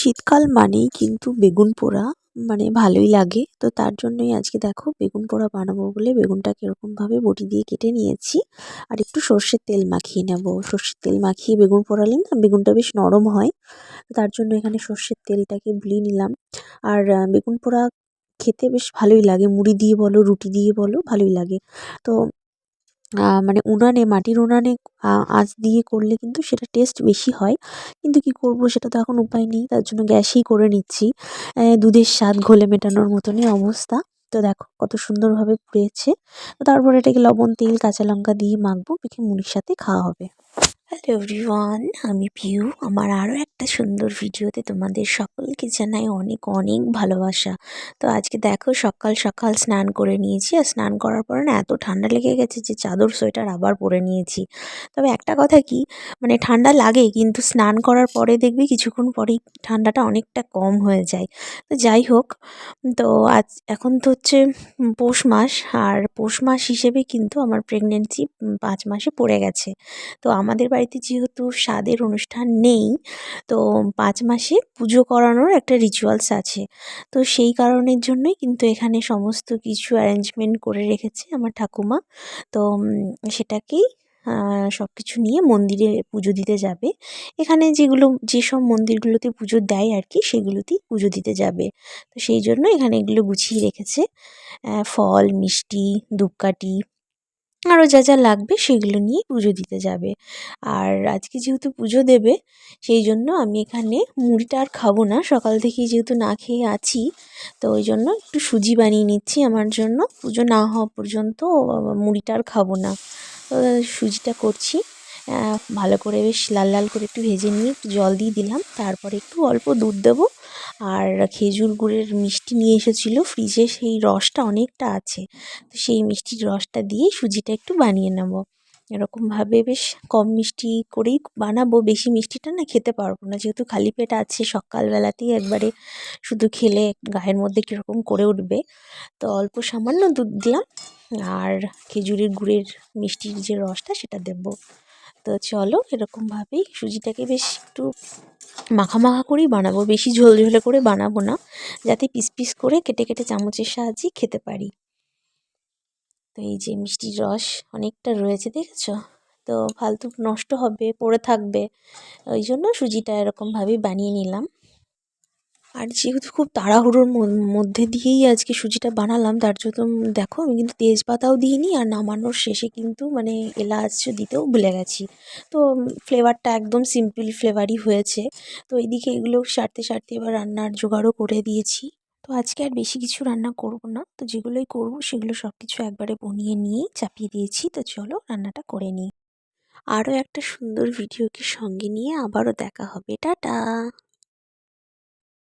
শীতকাল মানেই কিন্তু বেগুন পোড়া মানে ভালোই লাগে। তো তার জন্যই আজকে দেখো বেগুন পোড়া বানাবো বলে বেগুনটাকে এরকমভাবে বটি দিয়ে কেটে নিয়েছি। আর একটু সর্ষের তেল মাখিয়ে নেব। সর্ষের তেল মাখিয়ে বেগুন পোড়ালে না বেগুনটা বেশ নরম হয়। তো তার জন্য এখানে সর্ষের তেলটাকে বুলিয়ে নিলাম। আর বেগুন পোড়া খেতে বেশ ভালোই লাগে। মুড়ি দিয়ে বলো, রুটি দিয়ে বলো ভালোই লাগে। তো মানে উনানে, মাটির উনানে আঁচ দিয়ে করলে কিন্তু সেটা টেস্ট বেশি হয়। কিন্তু কি করব, সেটা তো এখন উপায় নেই। তার জন্য গ্যাসেই করে নিচ্ছি। দুধের স্বাদ ঘোলে মেটানোর মতনই অবস্থা। তো দেখো কত সুন্দরভাবে পুড়েছে। তো তারপরে এটাকে লবণ, তেল, কাঁচা লঙ্কা দিয়ে মাখবো, মেখে মুড়ির সাথে খাওয়া হবে। হ্যালো এভরিওয়ান, আমি পিউ। আমার আরও একটা সুন্দর ভিডিওতে তোমাদের সকলকে জানাই অনেক অনেক ভালোবাসা। তো আজকে দেখো সকাল সকাল স্নান করে নিয়েছি। আর স্নান করার পরে না এত ঠান্ডা লেগে গেছে যে চাদর সোয়েটার আবার পরে নিয়েছি। তবে একটা কথা কি, মানে ঠান্ডা লাগে কিন্তু স্নান করার পরে দেখবি কিছুক্ষণ পরেই ঠান্ডাটা অনেকটা কম হয়ে যায়। তো যাই হোক, তো এখন তো হচ্ছে পৌষ মাস। আর পৌষ মাস হিসেবে কিন্তু আমার প্রেগনেন্সি 5 মাসে পড়ে গেছে। তো আমাদের বাড়িতে যেহেতু স্বাদের অনুষ্ঠান নেই, তো 5 মাসে পুজো করানোর একটা রিচুয়ালস আছে। তো সেই কারণের জন্যই কিন্তু এখানে সমস্ত কিছু অ্যারেঞ্জমেন্ট করে রেখেছে আমার ঠাকুমা। তো সেটাকেই সব কিছু নিয়ে মন্দিরে পুজো দিতে যাবে। এখানে যেসব মন্দিরগুলোতে পুজো দেয় আর কি, সেগুলোতেই পুজো দিতে যাবে। তো সেই জন্য এখানে এগুলো গুছিয়ে রেখেছে। ফল, মিষ্টি, ধূপকাঠি, আরও যা যা লাগবে সেগুলো নিয়ে পুজো দিতে যাবে। আর আজকে যেহেতু পুজো দেবে, সেই জন্য আমি এখানে মুড়িটা আর খাবো না। সকাল থেকেই যেহেতু না খেয়ে আছি, তো ওই জন্য একটু সুজি বানিয়ে নিচ্ছি আমার জন্য। পুজো না হওয়া পর্যন্ত মুড়িটা আর খাবো না। তো সুজিটা করছি। ভালো করে বেশ লাল লাল করে একটু ভেজে নিয়ে একটু জল দিয়ে দিলাম। তারপরে একটু অল্প দুধ দেবো। আর খেজুর গুড়ের মিষ্টি নিয়ে এসেছিলো ফ্রিজে, সেই রসটা অনেকটা আছে। তো সেই মিষ্টির রসটা দিয়ে সুজিটা একটু বানিয়ে নেব। এরকমভাবে বেশ কম মিষ্টি করেই বানাবো। বেশি মিষ্টিটা না খেতে পারবো না, যেহেতু খালি পেট আছে। সকালবেলাতেই একবারে শুধু খেলে গায়ের মধ্যে কীরকম করে উঠবে। তো অল্প সামান্য দুধ দিলাম। আর খেজুরের গুড়ের মিষ্টির যে রসটা সেটা দেবো। তো চলো এরকমভাবেই সুজিটাকে বেশ একটু মাখা মাখা করেই বানাবো, বেশি ঝোলঝোলে করে বানাবো না, যাতে পিস পিস করে কেটে কেটে চামচের সাহায্যে খেতে পারি। তো এই যে মিষ্টির রস অনেকটা রয়েছে, দেখেছো? তো ফালতু নষ্ট হবে, পড়ে থাকবে, ওই জন্য সুজিটা এরকমভাবেই বানিয়ে নিলাম। আর যেহেতু খুব তাড়াহুড়োর মধ্যে দিয়েই আজকে সুজিটা বানালাম, তার জন্য দেখো আমি কিন্তু তেজপাতাও দিইনি। আর নামানোর শেষে কিন্তু মানে এলাচ দিতেও ভুলে গেছি। তো ফ্লেভারটা একদম সিম্পল ফ্লেভারই হয়েছে। তো এইদিকে এগুলো সারতে সারতে এবার রান্নার জোগাড়ও করে দিয়েছি। তো আজকে আর বেশি কিছু রান্না করব না। তো যেগুলোই করব সেগুলো সব কিছু একবারে বনিয়ে নিয়েই চাপিয়ে দিয়েছি। তো চলো রান্নাটা করে নিই। আরও একটা সুন্দর ভিডিওকে সঙ্গে নিয়ে আবারও দেখা হবে। টাটা।